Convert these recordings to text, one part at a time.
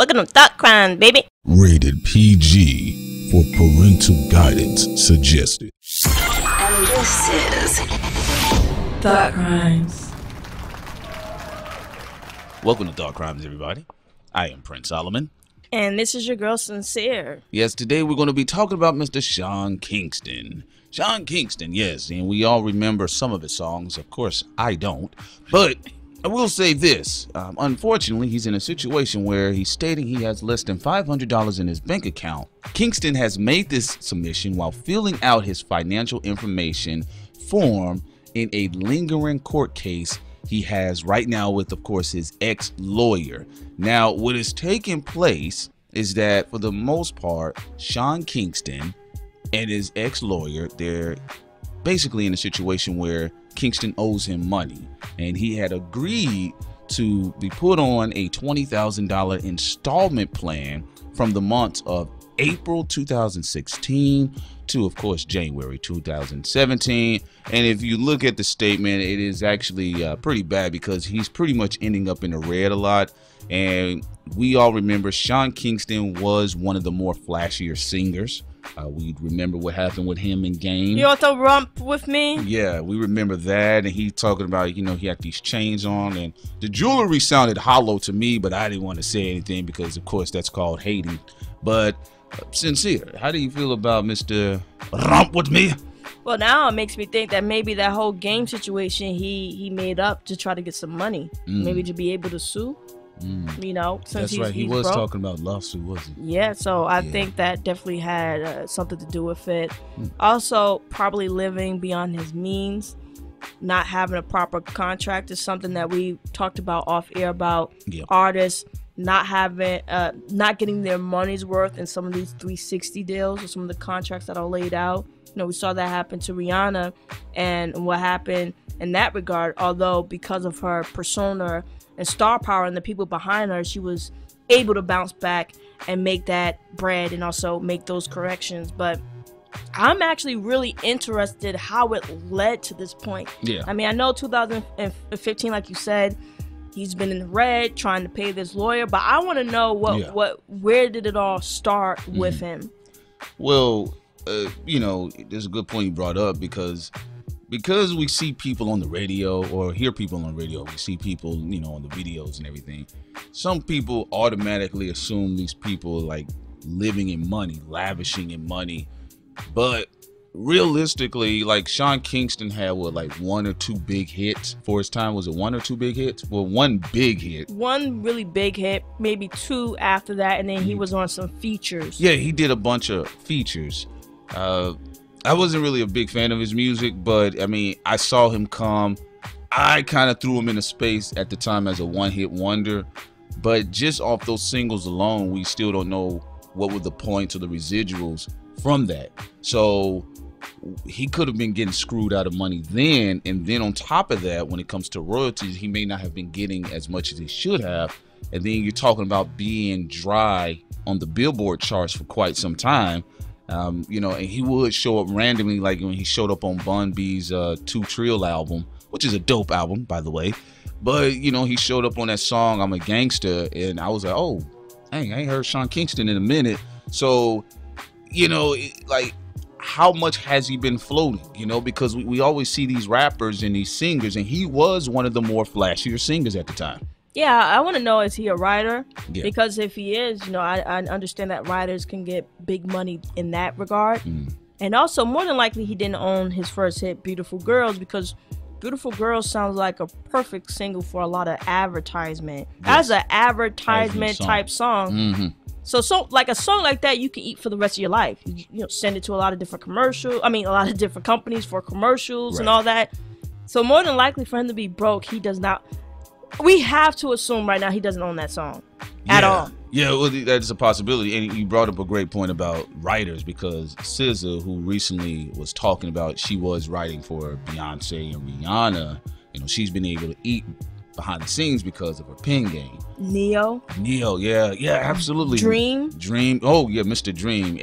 Welcome to Thought Crime, baby. Rated PG for parental guidance suggested. And this is Thought Crimes. Welcome to Thought Crimes, everybody. I am Prince Solomon. And this is your girl, Sincere. Yes, today we're going to be talking about Mr. Sean Kingston. Sean Kingston, yes, and we all remember some of his songs. Of course, I don't. But I will say this. Unfortunately, he's in a situation where he's stating he has less than $500 in his bank account. Kingston has made this submission while filling out his financial information form in a lingering court case he has right now with, of course, his ex-lawyer. Now, what is taking place is that, for the most part, Sean Kingston and his ex-lawyer, they're basically in a situation where Kingston owes him money, and he had agreed to be put on a $20,000 installment plan from the months of April 2016 to, of course, January 2017. And if you look at the statement, it is actually pretty bad because he's pretty much ending up in the red a lot. And we all remember Sean Kingston was one of the more flashier singers. We remember what happened with him in Game. You want to rump with me? Yeah, we remember that. And he talking about, you know, he had these chains on, and the jewelry sounded hollow to me, but I didn't want to say anything because, of course, that's called hating. But Sincere, how do you feel about Mr. Rump with me? Well, now it makes me think that maybe that whole Game situation he made up to try to get some money, maybe to be able to sue. You know, since that's right. He was broke. talking about lawsuit, wasn't he? Yeah, so I think that definitely had something to do with it. Also, probably living beyond his means, not having a proper contract is something that we talked about off air about artists not having, not getting their money's worth in some of these 360 deals or some of the contracts that are laid out. You know, we saw that happen to Rihanna, and what happened in that regard, although because of her persona and star power and the people behind her, she was able to bounce back and make that bread and also make those corrections. But I'm actually really interested how it led to this point. Yeah. I mean, I know 2015, like you said, he's been in the red trying to pay this lawyer, but I want to know where did it all start with him? Well, you know, there's a good point you brought up because we see people on the radio or hear people on the radio, we see people, you know, on the videos and everything. Some people automatically assume these people like living in money, lavishing in money. But realistically, like Sean Kingston had like one or two big hits for his time. Was it one or two big hits? Well, one big hit. One really big hit, maybe two after that, and then he was on some features. Yeah, he did a bunch of features. I wasn't really a big fan of his music, but I mean, I saw him come. I kind of threw him in a space at the time as a one-hit wonder, but just off those singles alone, we still don't know what were the points or the residuals from that. So he could have been getting screwed out of money then, and then on top of that, when it comes to royalties, he may not have been getting as much as he should have. And then you're talking about being dry on the Billboard charts for quite some time. You know, and he would show up randomly, like when he showed up on Bun B's 2 Trill album, which is a dope album, by the way. But, you know, he showed up on that song, I'm a Gangster, and I was like, oh, dang, I ain't heard Sean Kingston in a minute. So, you know, like, how much has he been floating, you know, because we always see these rappers and these singers, and he was one of the more flashier singers at the time. Yeah, I want to know, is he a writer? Yeah. Because if he is, you know, I understand that writers can get big money in that regard. And also, more than likely, he didn't own his first hit, Beautiful Girls, because Beautiful Girls sounds like a perfect single for a lot of advertisement. As an advertisement type song. So like a song like that, you can eat for the rest of your life. You know, send it to a lot of different commercials. I mean, a lot of different companies for commercials and all that. So more than likely for him to be broke, he does not. We have to assume right now he doesn't own that song at all. Yeah, well, that's a possibility. And you brought up a great point about writers, because SZA, who recently was talking about she was writing for Beyonce and Rihanna, you know, she's been able to eat behind the scenes because of her pen game. Neo, yeah, absolutely. Dream. Oh yeah, Mr. Dream.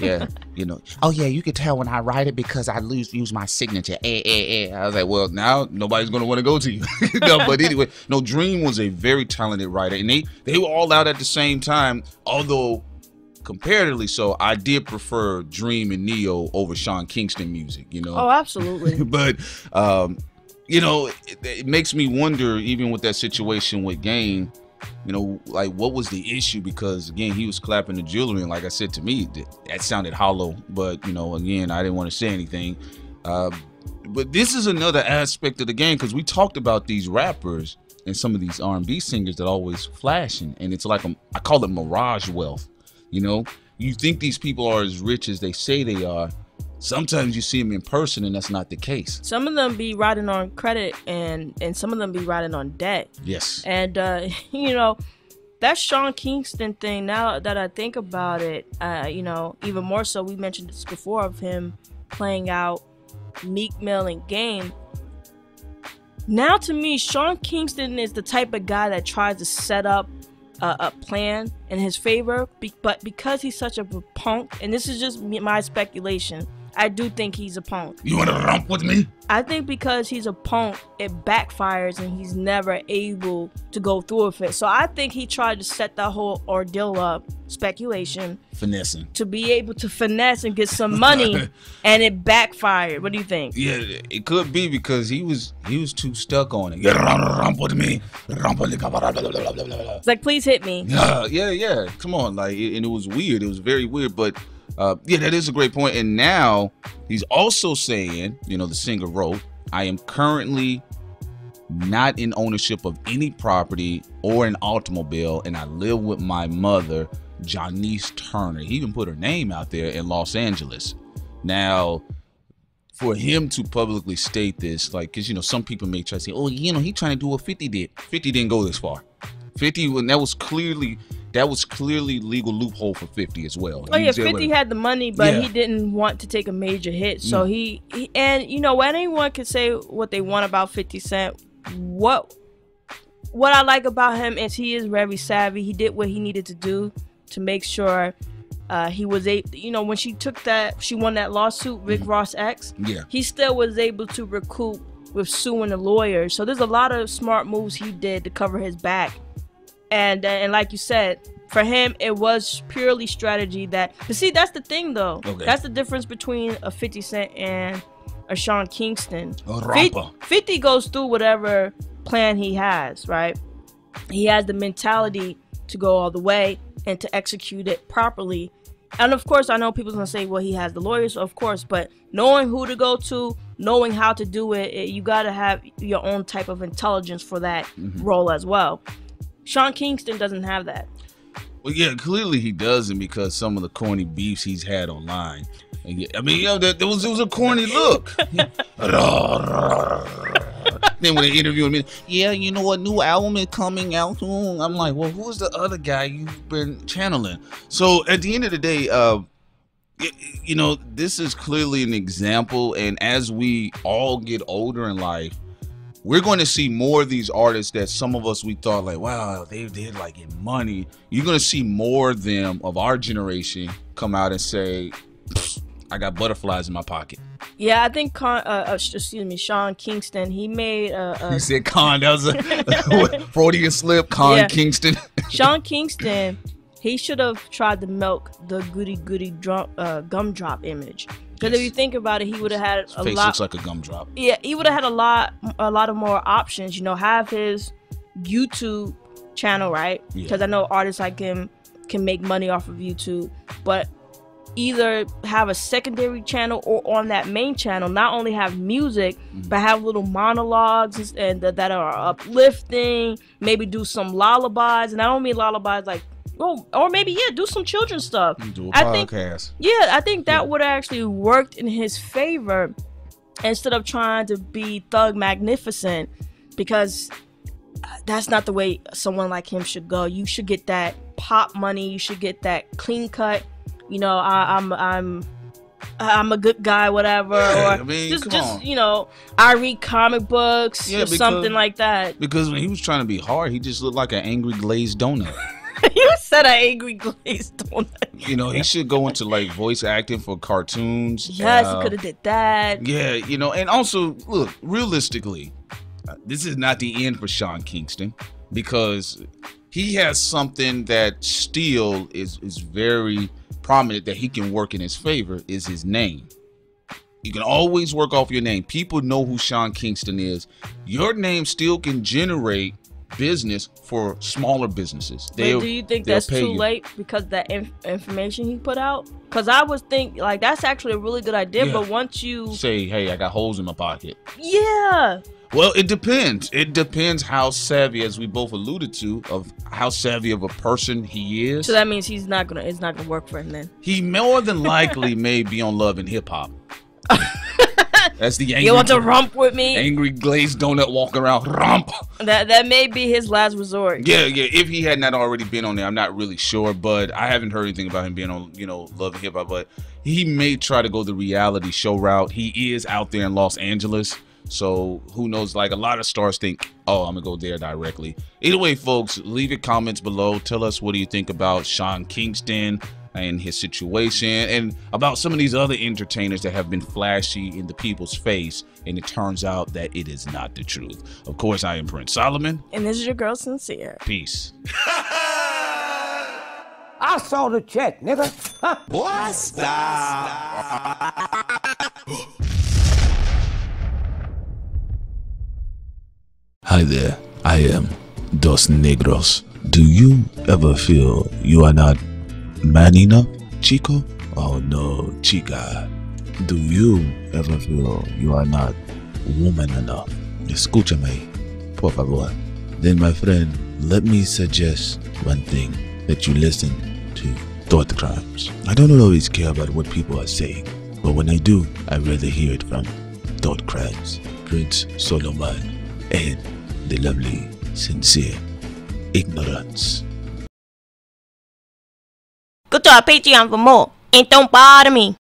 Yeah, you know. Oh yeah, you could tell when I write it because I use my signature. I was like, well, now nobody's gonna want to go to you. No, but anyway, no. Dream was a very talented writer, and they were all out at the same time. Although comparatively so, I did prefer Dream and Neo over Sean Kingston music. You know. Oh, absolutely. But you know, it makes me wonder, even with that situation with Game, you know, like what was the issue? Because again, he was clapping the jewelry, and like I said, to me, that sounded hollow. But you know, again, I didn't want to say anything. But this is another aspect of the game, because we talked about these rappers and some of these R&B singers that always flashing, and it's like I call it mirage wealth. You know, you think these people are as rich as they say they are. Sometimes you see them in person, and that's not the case. Some of them be riding on credit, and some of them be riding on debt. Yes. And you know, that Sean Kingston thing, now that I think about it, you know, even more so, we mentioned this before, of him playing out Meek Mill and Game. Now to me, Sean Kingston is the type of guy that tries to set up a plan in his favor, but because he's such a punk, and this is just my speculation, I do think he's a punk. You want to romp with me? I think because he's a punk, it backfires and he's never able to go through with it. So I think he tried to set that whole ordeal up, speculation, finessing, to be able to finesse and get some money, and it backfired. What do you think? Yeah, it could be because he was too stuck on it. Romp with me. It's like, please hit me. Yeah. Come on, like, and it was weird. It was very weird, but. Yeah, that is a great point. And now he's also saying, you know, the singer wrote, I am currently not in ownership of any property or an automobile, and I live with my mother, Janice Turner. He even put her name out there in Los Angeles. Now, for him to publicly state this, like, because, you know, some people may try to say, oh, you know, he trying to do what 50 did. 50 didn't go this far. 50, when that was clearly legal loophole for 50 as well. Oh yeah, 50 had the money, but he didn't want to take a major hit. So he and you know, anyone can say what they want about 50 Cent. What I like about him is he is very savvy. He did what he needed to do to make sure he was you know, when she won that lawsuit, Rick Ross X. Yeah, he still was able to recoup with suing the lawyers. So there's a lot of smart moves he did to cover his back. And like you said, for him, it was purely strategy. But see, that's the thing, though. Okay. That's the difference between a 50 Cent and a Sean Kingston. 50 goes through whatever plan he has, right? He has the mentality to go all the way and to execute it properly. And of course, I know people's gonna say, well, he has the lawyers, of course, but knowing who to go to, knowing how to do it, you gotta have your own type of intelligence for that role as well. Sean Kingston doesn't have that. Well, yeah, clearly he doesn't, because some of the corny beefs he's had online. I mean, you know, it was a corny look. Then when they interviewed me, yeah, you know, a new album is coming out soon. I'm like, well, who's the other guy you've been channeling? So at the end of the day, you know, this is clearly an example. And as we all get older in life, we're going to see more of these artists that some of us, we thought like, wow, they did like get money. You're going to see more of them of our generation come out and say, I got butterflies in my pocket. Yeah, I think Sean Kingston, he made You said Con, that was a Freudian slip, Kingston. Sean Kingston, he should have tried to milk the goody gumdrop image. Because if you think about it, he would have had his face looks like a gumdrop. Yeah, he would have had a lot of more options. You know, have his YouTube channel, right? Because I know artists like him can make money off of YouTube, but either have a secondary channel or on that main channel, not only have music, but have little monologues and that are uplifting. Maybe do some lullabies, and I don't mean lullabies like. Oh, or maybe do some children's stuff. Do a podcast. I think that would have actually worked in his favor instead of trying to be thug magnificent, because that's not the way someone like him should go. You should get that pop money. You should get that clean cut. You know, I'm I'm a good guy, whatever, or I mean, just on. you know, I read comic books or something like that. Because when he was trying to be hard, he just looked like an angry glazed donut. You said an angry glazed donut. You know, he should go into like voice acting for cartoons. Yes, he could have did that. Yeah, you know, and also look, realistically, this is not the end for Sean Kingston, because he has something that still is very prominent that he can work in his favor, is his name. You can always work off your name. People know who Sean Kingston is. Your name still can generate business for smaller businesses. Do you think that's too late because that information he put out? Because I was thinking, like, that's actually a really good idea, but once you say, hey, I got holes in my pocket. Yeah. Well, it depends. It depends how savvy, as we both alluded to, of how savvy of a person he is. So that means it's not gonna work for him then. He more than likely may be on Love and Hip Hop. That's the angry. You want to romp with me? Angry glazed donut walking around, romp. That may be his last resort. Yeah. If he had not already been on there, I'm not really sure, but I haven't heard anything about him being on, Love and Hip Hop. But he may try to go the reality show route. He is out there in Los Angeles. So who knows, like a lot of stars think, oh, I'm gonna go there directly. Either way, folks, leave your comments below. Tell us, what do you think about Sean Kingston and his situation, and about some of these other entertainers that have been flashy in the people's face, and it turns out that it is not the truth. Of course, I am Prince Solomon. And this is your girl, Sincere. Peace. I saw the check, nigga. Huh? What's that? Hi there, I am Dos Negros. Do you ever feel you are not man enough, chico? Oh no, chica. Do you ever feel you are not woman enough? Escúchame, por favor. Then, my friend, let me suggest one thing, that you listen to Thought Crimes. I don't always care about what people are saying, but when I do, I'd rather hear it from Thought Crimes, Prince Solomon, and the lovely, Sincere Ignorance. Go to our Patreon for more, and don't bother me.